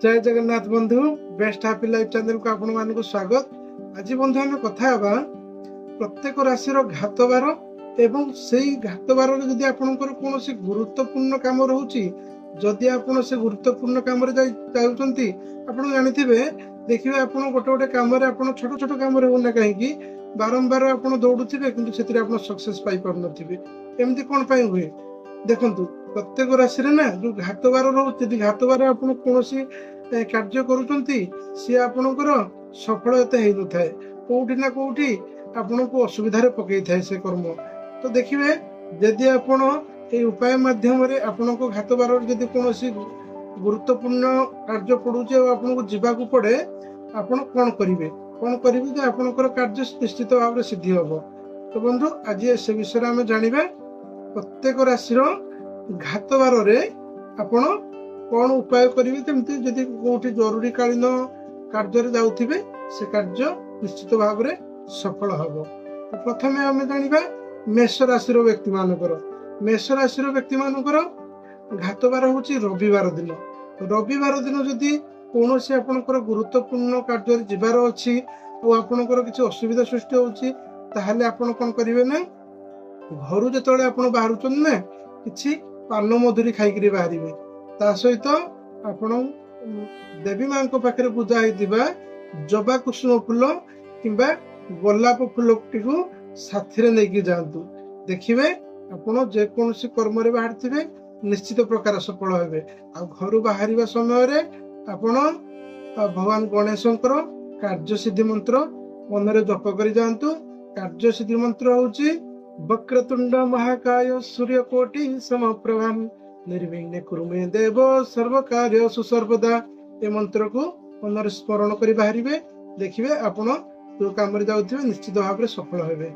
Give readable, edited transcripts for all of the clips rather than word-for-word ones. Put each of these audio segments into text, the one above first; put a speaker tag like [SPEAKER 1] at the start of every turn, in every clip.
[SPEAKER 1] जय जगन्नाथ बंधु best happy life channel को आपण मानक स्वागत। आज बंधु आम कथा प्रत्येक राशि घात बार एवं से घात बार जदि आपणकर कौन गुरुत्वपूर्ण काम रोचे जदि आप से गुरुत्वपूर्ण कम जाऊँगी आप जानी देखिए आप गोटे गोटे कम छोट छोट कम होना कहीं बारंबार आप दौड़ुवे कि सक्सेस पाई नी एमती कौन हुए देखु प्रत्येक राशि ना जो घात बार रोचे घात बार आप कौन कार्य करपणकर सफल एत हो थाए कौटी ना कौटी आपन को असुविधा पकई थाए से कर्म। तो देखिए जदि आप उपाय माध्यम आपण को घात बार जदि कौन गुरुत्वपूर्ण कार्य पड़ुचे और आपन को जीवाक पड़े आपण कौन करेंगे आपणकर कार्य निश्चित भाव में सिद्धि हम। तो बंधु आज से विषय आम जाना प्रत्येक राशि घात बार आपण कौन उपाय करेंगे जमी जदि कौटी जरूरी कालीन कार्य जाऊे से कार्य निश्चित भाव में सफल हम। तो प्रथम आम जाना मेष राशि व्यक्ति मानकर मेष राशि व्यक्ति मानकर घात बार हूँ रविवार दिन। रविवार दिन जदि कौन से आपणकर गुरुत्वपूर्ण कार्य जीवार अच्छी और आपणकर किसी असुविधा सृष्टि होची ताहले आपण कौन करेंगे ना घर जो आप बाहर ना कि पान मधुरी खाई बाहर ता सहित आपण देवी माँ पाखे पूजा होता जबा कुसुम फूल किंबा गोलाप फूल टी साथी नहीं जातु देखिए आपण जेकोसी कर्म बाहर थे निश्चित प्रकार सफल हे। घर बाहर समय आपण भगवान गणेशंकर कार्य सिद्धि मंत्र मन में जप कर जातु। कार्य सिद्धि मंत्र हूँ वक्रतुंड महाकाय सूर्यकोटि समप्रभा निर्विघ्ने कुरु मे देव सर्व कार्यसु सर्वदा ए मंत्र को मन स्मरण कर बाहर देखिए आपण जो कम जाऊे निश्चित भाव में सफल हे।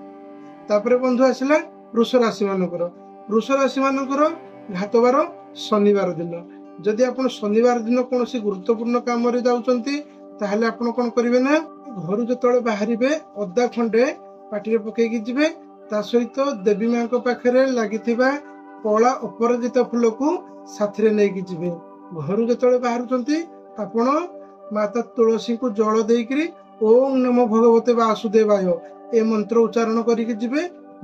[SPEAKER 1] तापर बंधु आसला वृष राशि मानकर वृष राशि मानकर घात बार शनिवार दिन जदि आप शनिवार दिन कौन गुरुत्वपूर्ण कम जाऊँगी ताहले आपण कौन करेंगे ना घर जो बाहर अदा खंडे पाटी पकईकी जी ता सहित देवी माँ पाखे लगी कला अपराजिता फूल को साथी नहीं जी घर जो बाहर आपण माता तुलसी को जल देकर ओम नमो भगवते वासुदेवाय ए मंत्र उच्चारण करके जी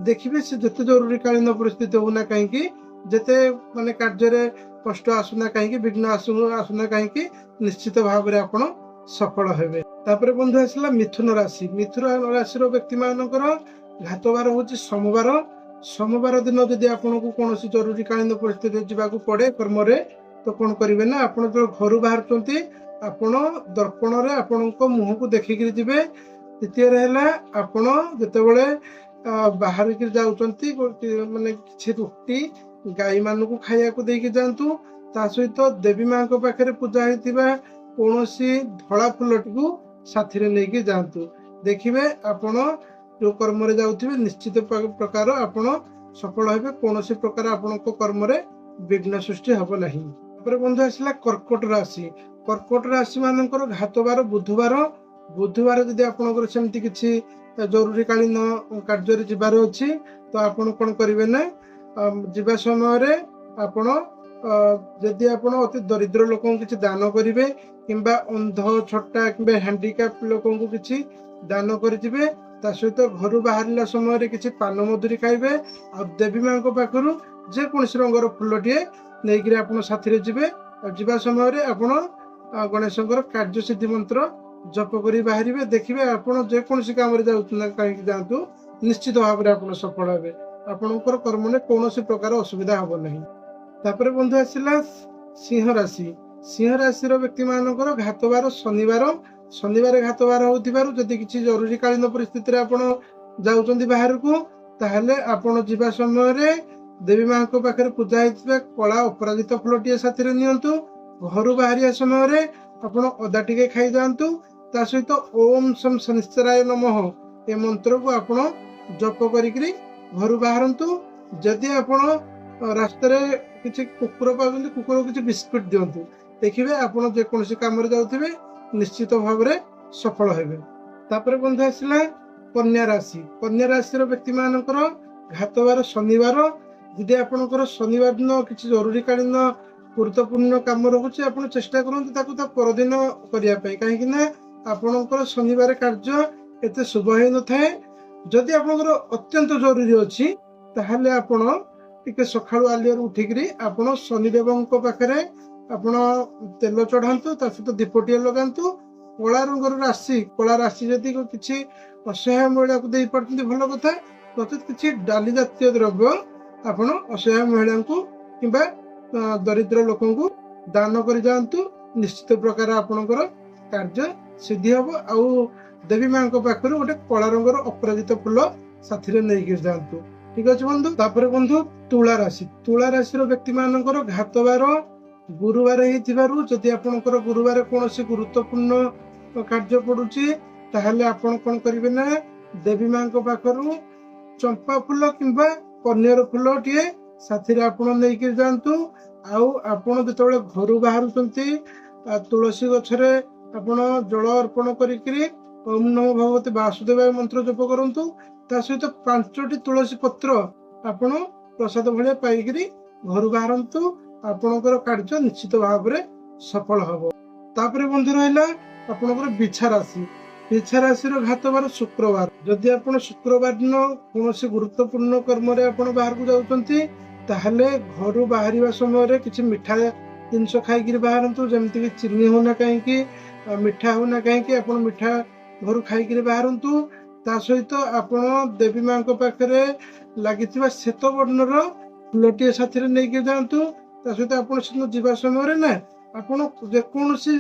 [SPEAKER 1] देखिए से जिते जरूरी कालीन परिस्थिति होना कहीं जिते माने कार्य कष्ट आसुना कहीं विघ्न आसुना कहीं निश्चित भाव में आप सफल हे। तापर बंधु आसला मिथुन राशि राशि व्यक्ति मानकर घात बार हूँ सोमवार सोमवार दिन जदि आपन को कौन जरूरी कालीन परिस्थिति जावाक पड़े कर्म तो कौन करेंगे ना आप जो घर बाहर आपण दर्पण रे आपण मुह को देखिक जी। द्वितीय आपण जिते बाहर जाऊँगी माने कि रुटी गाई मान को खाया देके जातु ता सहित देवी माँ पाखे पूजा होता कौन धला फूल टी साथी नहीं जातु देखिए आपण जो कर्म जाऊे निश्चित प्रकार आपण सफल हे कौन प्रकार आपण कर्म विघ्न सृष्टि हम नहीं। बंधु आसला कर्कट राशि मानकर घात बार बुधवार बुधवार जदि आपणकर सेमती किसी जरूरी कालीन कार्य जीवार अच्छी तो आपण कौन करेंगे ना जीवा समय आपण जदि आप अति दरिद्र लोक किसी दान करेंगे किंबा अंध छोटा कि हैंडिकैप लोक किसी दान करेंगे ता सहित घर बाहर समय किसी पान मधुरी खाइबे और देवी माँ पाखर जेकोसी रंगर फूलटे नहीं आप साथी जी जीवा समय आपण गणेशंकर कार्य सिद्धि मंत्र जप कर बाहर देखिए आप जेकोसी कम कहीं जातु निश्चित भाव में आप सफल हे आपणकर कर्म में कौन प्रकार असुविधा हम नहीं। तापर बंधु आसला सिंह राशि व्यक्ति मानकर घात बार शनिवार घात बार होती किसी जरूरी कालीन परिस्थिति आप जाऊँगी बाहर को ताहले आपण जीवा समय देवी माँ पाखे पूजा होता कला अपराजिता फूल टी साथी नियंतु घर बाहर समय आपण अदा टिके खाई जातु ता सहित ओम शम शनिश्चराय नमः ए मंत्र को आपण जप करी घर बाहरतु जदि आपण रास्ता किसी कुकुर पाँच कुकुर किसी बिस्कुट दिंतु देखिए आपड़ जेकोसी कम जाऊे निश्चित भाव में सफल हे। तापर बंधु आसला कन्या राशि व्यक्ति मानकर घात बार शनिवार जदि आपणकर शनिवार दिन किसी जरूरी कालीन ଗୁରୁତ୍ୱପୂର୍ଣ୍ଣ କାମ ରହୁଛି ଆପଣ ଚେଷ୍ଟା କରନ୍ତୁ ତାକୁ ତା ପରଦିନ କରିବା ପାଇଁ, କାହିଁକି ନା ଆପଣଙ୍କର ଶନିବାର କାର୍ଯ୍ୟ ଏତେ ଶୁଭ ହେଇନଥାଏ। ଯଦି ଆପଣଙ୍କର ଅତ୍ୟନ୍ତ ଜରୁରୀ ଅଛି ତାହେଲେ ଆପଣ ଟିକେ ସକାଳୁ ଆଲିଆରୁ ଉଠିକିରି ଆପଣ ଶନିଦେବଙ୍କ ପାଖରେ ଆପଣ ତେଲ ଚଢାନ୍ତୁ, ତା ସହିତ ଦୀପଟିଏ ଲଗାନ୍ତୁ। କଳା ରଙ୍ଗର ରାଶି, କଳା ରାଶି ଯଦି କିଛି ଅସହାୟ ମହିଳାକୁ ଦେଇପାରୁଛନ୍ତି ଭଲ କଥା, ନଚେତ କିଛି ଡାଲି ଜାତୀୟ ଦ୍ରବ୍ୟ ଆପଣ ଅସହାୟ ମହିଳାଙ୍କୁ କିମ୍ବା ଦରିଦ୍ର ଲୋକଙ୍କୁ ଦାନ କରି ଯାଆନ୍ତୁ। ନିଶ୍ଚିତ ପ୍ରକାର ଆପଣଙ୍କର କାର୍ଯ୍ୟ ସିଦ୍ଧି ହବ। ଆଉ ଦେବୀ ମାଙ୍କ ପାଖରୁ ଗୋଟେ କଳା ରଙ୍ଗର ଅପରାଜିତ ଫୁଲ ସାଥିରେ ନେଇକି ଯାଆନ୍ତୁ। ଠିକ ଅଛି ବନ୍ଧୁ। ତାପରେ ବନ୍ଧୁ ତୁଳା ରାଶି, ତୁଳା ରାଶିର ବ୍ୟକ୍ତି ମାନଙ୍କର ଘାତବାର ଗୁରୁବାର ହେଇଥିବାରୁ ଯଦି ଆପଣଙ୍କର ଗୁରୁବାର କୌଣସି ଗୁରୁତ୍ୱପୂର୍ଣ୍ଣ କାର୍ଯ୍ୟ ପଡୁଛି ତାହେଲେ ଆପଣ କଣ କରିବେ ନା ଦେବୀ ମାଙ୍କ ପାଖରୁ ଚମ୍ପା ଫୁଲ କିମ୍ବା କନିଅର ଫୁଲଟିଏ ସାଥିରେ ଆପଣ ନେଇକି ଯାଆନ୍ତୁ। ଆଉ ଆପଣ ଯେତେବେଳେ ଘରୁ ବାହାରୁଛନ୍ତି ତୁଳସୀ ଗଛରେ ଆପଣ ଜଳ ଅର୍ପଣ କରିକିରି ଓମ୍ ନମୋ ଭଗବତେ ବାସୁଦେବାୟ ମନ୍ତ୍ର ଜପ କରନ୍ତୁ। ତା ସହିତ 5ଟି ତୁଳସୀ ପତ୍ର ଆପଣ ପ୍ରସାଦ ଭଳିଆ ପାଇକିରି ଘରୁ ବାହାରନ୍ତୁ। ଆପଣଙ୍କର କାର୍ଯ୍ୟ ନିଶ୍ଚିତ ଭାବରେ ସଫଳ ହବ। ତାପରେ ବନ୍ଧୁ ରହିଲା ଆପଣଙ୍କର ବିଛା ରାଶି। ବିଛା ରାଶିର ଘାତବାର ଶୁକ୍ରବାର। ଯଦି ଆପଣ ଶୁକ୍ରବାର ଦିନ କୌଣସି ଗୁରୁତ୍ୱପୂର୍ଣ୍ଣ କର୍ମରେ ଆପଣ ବାହାରକୁ ଯାଉଛନ୍ତି ତାହେଲେ ଘରୁ ବାହାରିବା ସମୟରେ କିଛି ମିଠା ଜିନିଷ ଖାଇକିରି ବାହାରନ୍ତୁ। ଯେମିତିକି ଚିନି ହଉନା କାହିଁକି, ମିଠା ହଉନା କାହିଁକି, ଆପଣ ମିଠା ଘରୁ ଖାଇକିରି ବାହାରନ୍ତୁ। ତା ସହିତ ଆପଣ ଦେବୀ ମାଙ୍କ ପାଖରେ ଲାଗିଥିବା ଶ୍ଵେତ ବର୍ଣ୍ଣର ଫୁଲଟିଏ ସାଥିରେ ନେଇକି ଯାଆନ୍ତୁ। ତା ସହିତ ଆପଣ ସେଦିନ ଯିବା ସମୟରେ ନା ଆପଣ ଯେକୌଣସି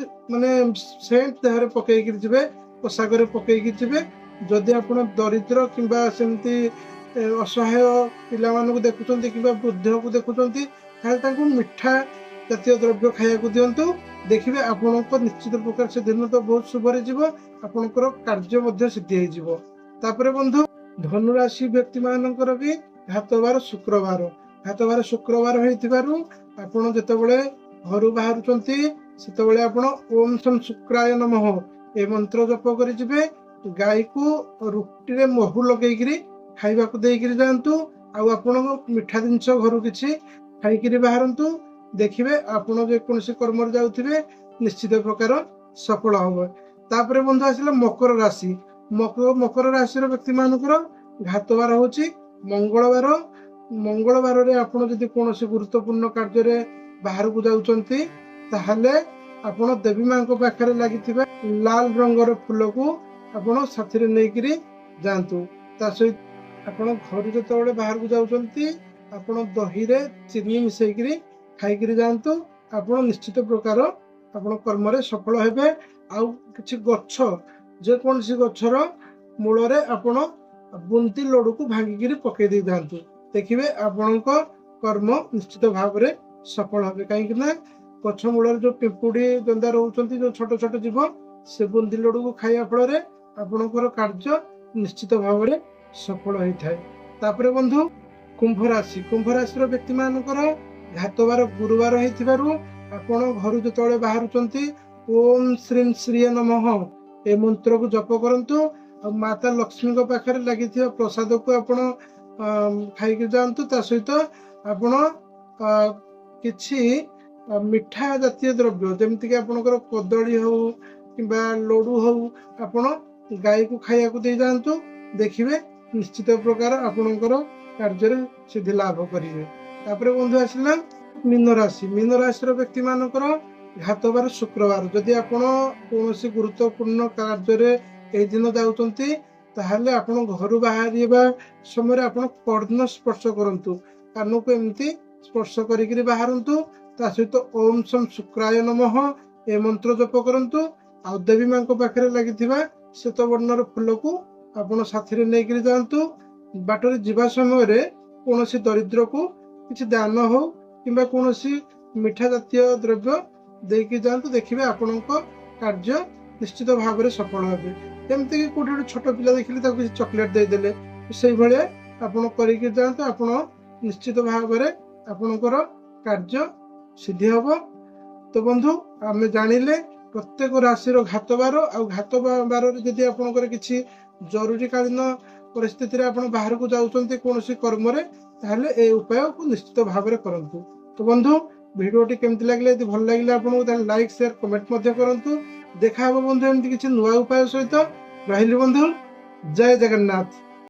[SPEAKER 1] ସେଣ୍ଟ ଦେହରେ ପକେଇକିରି ଯିବେ, ପୋଷାକରେ ପକେଇକି ଯିବେ। ଯଦି ଆପଣ ଦରିଦ୍ର କିମ୍ବା ସେମିତି ଅସହାୟ ପିଲାମାନଙ୍କୁ ଦେଖୁଛନ୍ତି କିମ୍ବା ବୃଦ୍ଧକୁ ଦେଖୁଛନ୍ତି ତାହେଲେ ତାଙ୍କୁ ମିଠା ଜାତୀୟ ଦ୍ରବ୍ୟ ଖାଇବାକୁ ଦିଅନ୍ତୁ। ଦେଖିବେ ଆପଣଙ୍କ ନିଶ୍ଚିତ ପ୍ରକାର ସେ ଦିନ ତ ବହୁତ ଶୁଭରେ ଯିବ, ଆପଣଙ୍କର କାର୍ଯ୍ୟ ମଧ୍ୟ ସିଦ୍ଧି ହେଇଯିବ। ତାପରେ ବନ୍ଧୁ ଧନୁରାଶି ବ୍ୟକ୍ତି ମାନଙ୍କର ବି ଘାତବାର ଶୁକ୍ରବାର। ଘାତବାର ଶୁକ୍ରବାର ହେଇଥିବାରୁ ଆପଣ ଯେତେବେଳେ ଘରୁ ବାହାରୁଛନ୍ତି ସେତେବେଳେ ଆପଣ ଓମ୍ ଶಂ ଶୁକ୍ରାୟ ନମଃ ଏ ମନ୍ତ୍ର ଜପ କରି ଯିବେ। ଗାଈକୁ ରୁଟିରେ ମହୁ ଲଗେଇକିରି ଖାଇବାକୁ ଦେଇକିରି ଯାଆନ୍ତୁ। ଆଉ ଆପଣଙ୍କ ମିଠା ଜିନିଷ ଘରୁ କିଛି ଖାଇକିରି ବାହାରନ୍ତୁ। ଦେଖିବେ ଆପଣ ଯେକୌଣସି କର୍ମରେ ଯାଉଥିବେ ନିଶ୍ଚିତ ପ୍ରକାର ସଫଳ ହବ। ତାପରେ ବନ୍ଧୁ ଆସିଲା ମକର ରାଶି। ମକର ରାଶିର ବ୍ୟକ୍ତି ମାନଙ୍କର ଘାତବାର ହଉଛି ମଙ୍ଗଳବାର। ମଙ୍ଗଳବାରରେ ଆପଣ ଯଦି କୌଣସି ଗୁରୁତ୍ୱପୂର୍ଣ୍ଣ କାର୍ଯ୍ୟରେ ବାହାରକୁ ଯାଉଛନ୍ତି ତାହେଲେ ଆପଣ ଦେବୀ ମାଙ୍କ ପାଖରେ ଲାଗିଥିବା ଲାଲ ରଙ୍ଗର ଫୁଲକୁ ଆପଣ ସାଥିରେ ନେଇକିରି ଯାଆନ୍ତୁ। ତା ସହିତ ଆପଣ ଘରୁ ଯେତେବେଳେ ବାହାରକୁ ଯାଉଛନ୍ତି ଆପଣ ଦହିରେ ଚିନି ମିଶେଇକିରି ଖାଇକିରି ଯାଆନ୍ତୁ। ଆପଣ ନିଶ୍ଚିତ ପ୍ରକାର ଆପଣ କର୍ମରେ ସଫଳ ହେବେ। ଆଉ କିଛି ଗଛ, ଯେକୌଣସି ଗଛର ମୂଳରେ ଆପଣ ବୁନ୍ଦି ଲଡୁକୁ ଭାଙ୍ଗିକିରି ପକେଇ ଦେଇଥାନ୍ତୁ। ଦେଖିବେ ଆପଣଙ୍କ କର୍ମ ନିଶ୍ଚିତ ଭାବରେ ସଫଳ হবে। କାହିଁକି ନା ଗଛ ମୂଳରେ ଯୋଉ ପିମ୍ପୁଡି ଜନ୍ଦା ରହୁଛନ୍ତି, ଯୋଉ ଛୋଟ ଛୋଟ ଜୀବ, ସେ ବୁନ୍ଦି ଲଡୁକୁ ଖାଇବା ଫଳରେ ଆପଣଙ୍କର କାର୍ଯ୍ୟ ନିଶ୍ଚିତ ଭାବରେ ସଫଳ ହେଇଥାଏ। ତାପରେ ବନ୍ଧୁ କୁମ୍ଭ ରାଶି। କୁମ୍ଭ ରାଶିର ବ୍ୟକ୍ତି ମାନଙ୍କର ଘାତବାର ଗୁରୁବାର ହେଇଥିବାରୁ ଆପଣ ଘରୁ ଯେତେବେଳେ ବାହାରୁଛନ୍ତି ଓମ୍ ଶ୍ରୀଂ ଶ୍ରୀୟ ନମଃ ଏ ମନ୍ତ୍ରକୁ ଜପ କରନ୍ତୁ। ଆଉ ମାତା ଲକ୍ଷ୍ମୀଙ୍କ ପାଖରେ ଲାଗିଥିବା ପ୍ରସାଦକୁ ଆପଣ ଖାଇକି ଯାଆନ୍ତୁ। ତା ସହିତ ଆପଣ କିଛି ମିଠା ଜାତୀୟ ଦ୍ରବ୍ୟ ଯେମିତିକି ଆପଣଙ୍କର କଦଳୀ ହଉ କିମ୍ବା ଲଡୁ ହଉ ଆପଣ ଗାଈକୁ ଖାଇବାକୁ ଦେଇ ଯାଆନ୍ତୁ। ଦେଖିବେ ନିଶ୍ଚିତ ପ୍ରକାର ଆପଣଙ୍କର କାର୍ଯ୍ୟରେ ସିଦ୍ଧି ଲାଭ କରିବେ। ତାପରେ ବନ୍ଧୁ ଆସିଲା ମୀନ ରାଶି। ମୀନ ରାଶିର ବ୍ୟକ୍ତି ମାନଙ୍କର ଘାତବାର ଶୁକ୍ରବାର। ଯଦି ଆପଣ କୌଣସି ଗୁରୁତ୍ୱପୂର୍ଣ୍ଣ କାର୍ଯ୍ୟରେ ଏଇ ଦିନ ଯାଉଛନ୍ତି ତାହେଲେ ଆପଣ ଘରୁ ବାହାରିବା ସମୟରେ ଆପଣ କର୍ଣ୍ଣ ସ୍ପର୍ଶ କରନ୍ତୁ। କାନକୁ ଏମିତି ସ୍ପର୍ଶ କରିକିରି ବାହାରନ୍ତୁ। ତା ସହିତ ଓମ୍ ଶಂ ଶୁକ୍ରାୟ ନମଃ ଏ ମନ୍ତ୍ର ଜପ କରନ୍ତୁ। ଆଉ ଦେବୀ ମାଙ୍କ ପାଖରେ ଲାଗିଥିବା ଶ୍ଵେତ ବର୍ଣ୍ଣର ଫୁଲକୁ ଆପଣ ସାଥିରେ ନେଇକିରି ଯାଆନ୍ତୁ। ବାଟରେ ଯିବା ସମୟରେ କୌଣସି ଦରିଦ୍ରକୁ କିଛି ଦାନ ହଉ କିମ୍ବା କୌଣସି ମିଠା ଜାତୀୟ ଦ୍ରବ୍ୟ ଦେଇକି ଯାଆନ୍ତୁ। ଦେଖିବେ ଆପଣଙ୍କ କାର୍ଯ୍ୟ ନିଶ୍ଚିତ ଭାବରେ ସଫଳ ହେବେ। ଯେମିତିକି କୋଉଠି ଗୋଟେ ଛୋଟ ପିଲା ଦେଖିଲେ ତାକୁ କିଛି ଚକୋଲେଟ ଦେଇଦେଲେ, ସେଇଭଳିଆ ଆପଣ କରିକି ଯାଆନ୍ତୁ। ଆପଣ ନିଶ୍ଚିତ ଭାବରେ ଆପଣଙ୍କର କାର୍ଯ୍ୟ ସିଦ୍ଧି ହବ। ତ ବନ୍ଧୁ ଆମେ ଜାଣିଲେ ପ୍ରତ୍ୟେକ ରାଶିର ଘାତବାର, ଆଉ ଘାତବାରରେ ଯଦି ଆପଣଙ୍କର କିଛି ଜରୁରୀକାଳୀନ ପରିସ୍ଥିତିରେ ଆପଣ ବାହାରକୁ ଯାଉଛନ୍ତି କୌଣସି କର୍ମରେ, ତାହେଲେ ଏ ଉପାୟକୁ ନିଶ୍ଚିତ ଭାବରେ କରନ୍ତୁ। ତ ବନ୍ଧୁ ভিডিওটি କେମିତି ଲାଗିଲା ଯଦି ଭଲ ଲାଗିଲା ଆପଣଙ୍କୁ ତାହେଲେ ଲାଇକ୍ ସେୟାର କମେଣ୍ଟ ମଧ୍ୟ କରନ୍ତୁ। ଦେଖା ହେବ ବନ୍ଧୁ ଏମିତି କିଛି ନୂଆ ଉପାୟ ସହିତ। ରହିଲି ବନ୍ଧୁ, ଜୟ ଜଗନ୍ନାଥ।